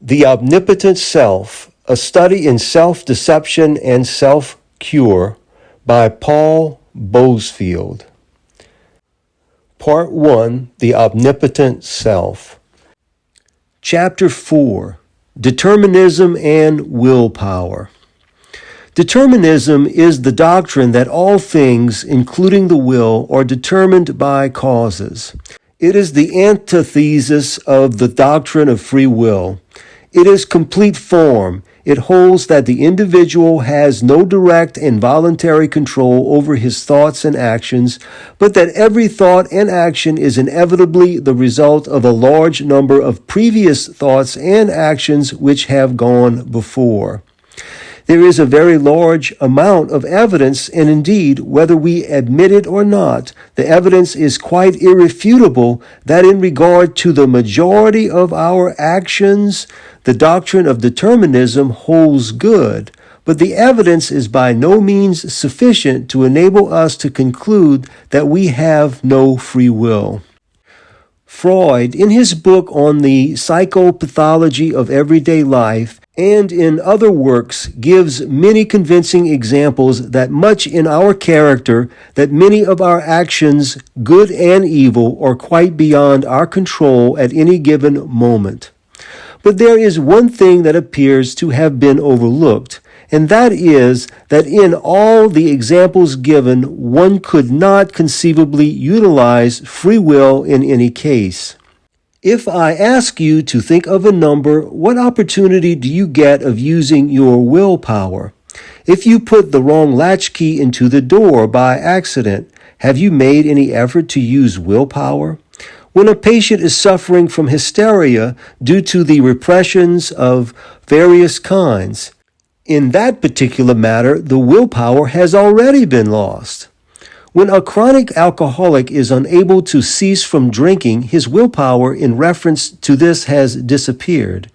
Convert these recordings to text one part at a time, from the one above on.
The Omnipotent Self, a study in self-deception and self-cure by Paul Bousfield. Part 1, The Omnipotent Self. Chapter 4, Determinism and Willpower. Determinism is the doctrine that all things, including the will, are determined by causes. It is the antithesis of the doctrine of free will. It is complete form. It holds that the individual has no direct and voluntary control over his thoughts and actions, but that every thought and action is inevitably the result of a large number of previous thoughts and actions which have gone before. There is a very large amount of evidence, and indeed, whether we admit it or not, the evidence is quite irrefutable that in regard to the majority of our actions, the doctrine of determinism holds good, but the evidence is by no means sufficient to enable us to conclude that we have no free will. Freud, in his book on the psychopathology of everyday life, and in other works, gives many convincing examples that much in our character, that many of our actions, good and evil, are quite beyond our control at any given moment. But there is one thing that appears to have been overlooked, and that is that in all the examples given, one could not conceivably utilize free will in any case. If I ask you to think of a number, what opportunity do you get of using your willpower? If you put the wrong latchkey into the door by accident, have you made any effort to use willpower? When a patient is suffering from hysteria due to the repressions of various kinds, in that particular matter, the willpower has already been lost. When a chronic alcoholic is unable to cease from drinking, his willpower in reference to this has disappeared.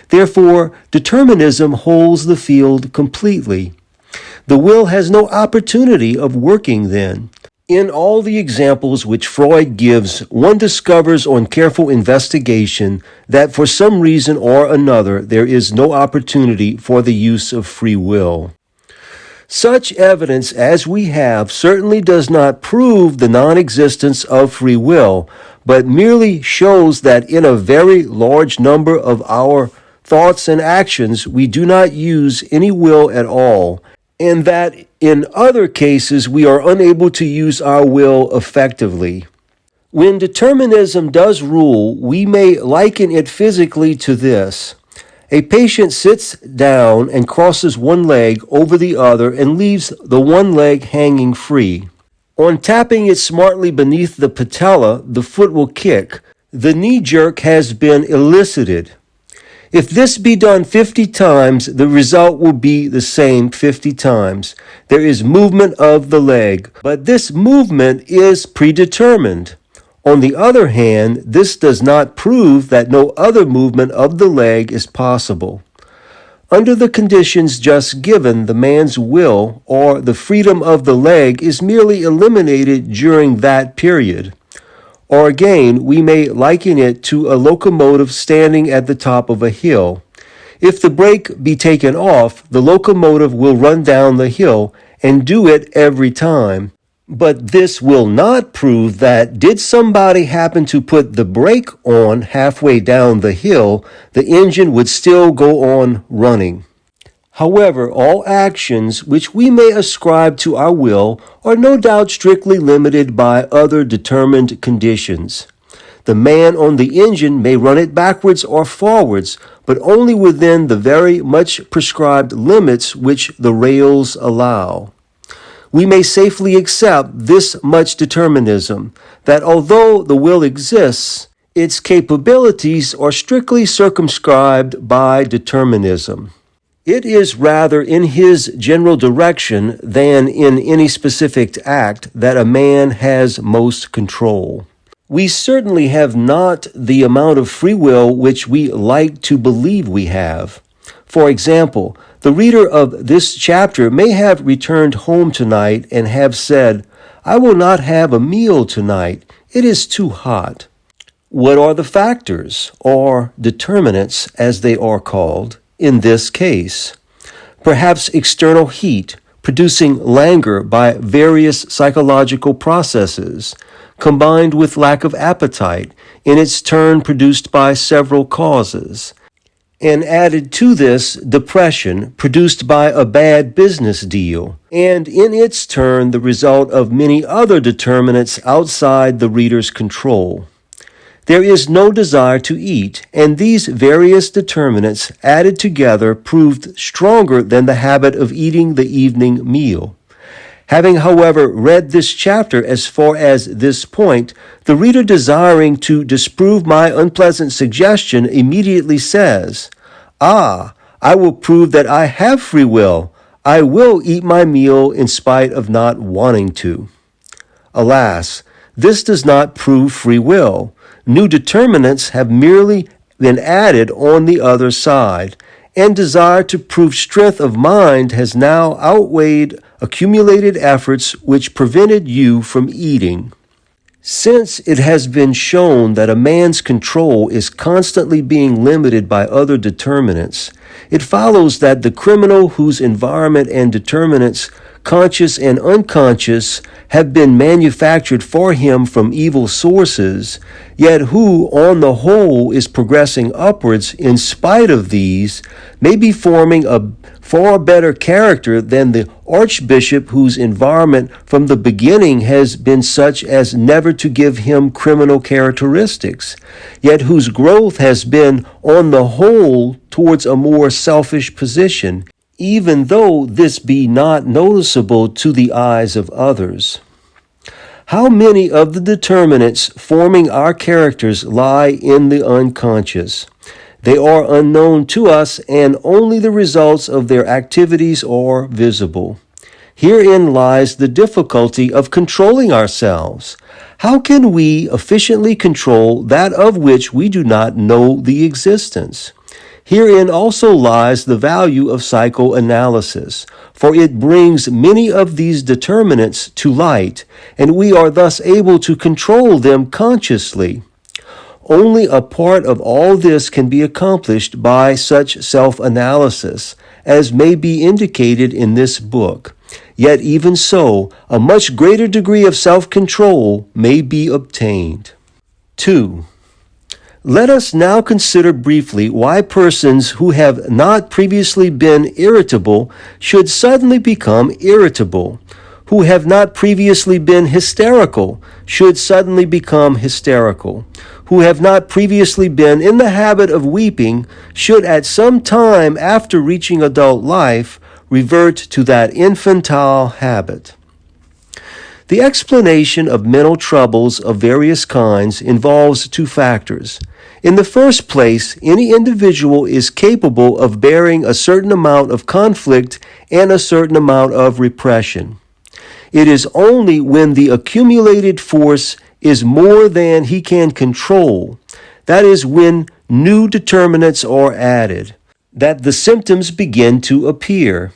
Therefore, determinism holds the field completely. The will has no opportunity of working then. In all the examples which Freud gives, one discovers on careful investigation that for some reason or another there is no opportunity for the use of free will. Such evidence as we have certainly does not prove the non-existence of free will, but merely shows that in a very large number of our thoughts and actions we do not use any will at all, and that in other cases we are unable to use our will effectively. When determinism does rule, we may liken it physically to this. A patient sits down and crosses one leg over the other and leaves the one leg hanging free. On tapping it smartly beneath the patella, the foot will kick. The knee jerk has been elicited. If this be done 50 times, the result will be the same 50 times. There is movement of the leg, but this movement is predetermined. On the other hand, this does not prove that no other movement of the leg is possible. Under the conditions just given, the man's will, or the freedom of the leg, is merely eliminated during that period. Or again, we may liken it to a locomotive standing at the top of a hill. If the brake be taken off, the locomotive will run down the hill and do it every time. But this will not prove that did somebody happen to put the brake on halfway down the hill, the engine would still go on running. However, all actions which we may ascribe to our will are no doubt strictly limited by other determined conditions. The man on the engine may run it backwards or forwards, but only within the very much prescribed limits which the rails allow. We may safely accept this much determinism, that although the will exists, its capabilities are strictly circumscribed by determinism. It is rather in his general direction than in any specific act that a man has most control. We certainly have not the amount of free will which we like to believe we have. For example, the reader of this chapter may have returned home tonight and have said, "I will not have a meal tonight. It is too hot." What are the factors, or determinants as they are called, in this case? Perhaps external heat, producing languor by various psychological processes, combined with lack of appetite, in its turn produced by several causes. And added to this, depression produced by a bad business deal, and in its turn the result of many other determinants outside the reader's control. There is no desire to eat, and these various determinants added together proved stronger than the habit of eating the evening meal. Having, however, read this chapter as far as this point, the reader desiring to disprove my unpleasant suggestion immediately says, "Ah, I will prove that I have free will. I will eat my meal in spite of not wanting to." Alas, this does not prove free will. New determinants have merely been added on the other side, and desire to prove strength of mind has now outweighed accumulated efforts which prevented you from eating. Since it has been shown that a man's control is constantly being limited by other determinants, it follows that the criminal whose environment and determinants, conscious and unconscious, have been manufactured for him from evil sources, yet who, on the whole, is progressing upwards in spite of these, may be forming a far better character than the archbishop whose environment from the beginning has been such as never to give him criminal characteristics, yet whose growth has been, on the whole, towards a more selfish position, even though this be not noticeable to the eyes of others. How many of the determinants forming our characters lie in the unconscious? They are unknown to us, and only the results of their activities are visible. Herein lies the difficulty of controlling ourselves. How can we efficiently control that of which we do not know the existence? Herein also lies the value of psychoanalysis, for it brings many of these determinants to light, and we are thus able to control them consciously. Only a part of all this can be accomplished by such self-analysis, as may be indicated in this book. Yet even so, a much greater degree of self-control may be obtained. 2. Let us now consider briefly why persons who have not previously been irritable should suddenly become irritable, who have not previously been hysterical should suddenly become hysterical, who have not previously been in the habit of weeping should at some time after reaching adult life revert to that infantile habit. The explanation of mental troubles of various kinds involves two factors. In the first place, any individual is capable of bearing a certain amount of conflict and a certain amount of repression. It is only when the accumulated force is more than he can control, that is, when new determinants are added, that the symptoms begin to appear.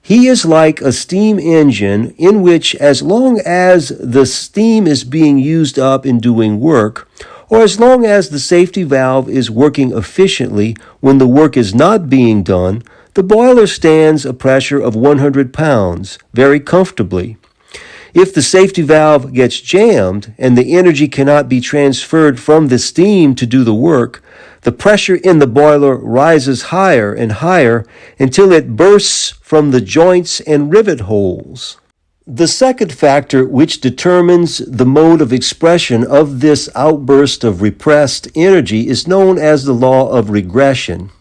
He is like a steam engine in which, as long as the steam is being used up in doing work, or as long as the safety valve is working efficiently when the work is not being done, the boiler stands a pressure of 100 pounds very comfortably. If the safety valve gets jammed and the energy cannot be transferred from the steam to do the work, the pressure in the boiler rises higher and higher until it bursts from the joints and rivet holes. The second factor which determines the mode of expression of this outburst of repressed energy is known as the law of regression.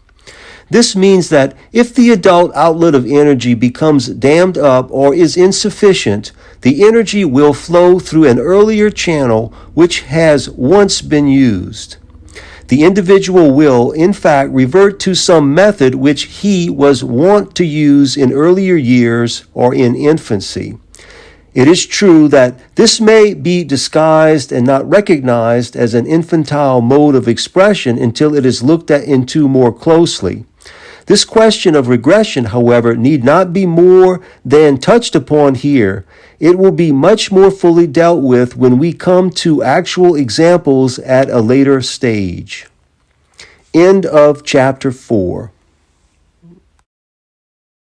This means that if the adult outlet of energy becomes dammed up or is insufficient, the energy will flow through an earlier channel which has once been used. The individual will, in fact, revert to some method which he was wont to use in earlier years or in infancy. It is true that this may be disguised and not recognized as an infantile mode of expression until it is looked into more closely. This question of regression, however, need not be more than touched upon here. It will be much more fully dealt with when we come to actual examples at a later stage. End of chapter 4.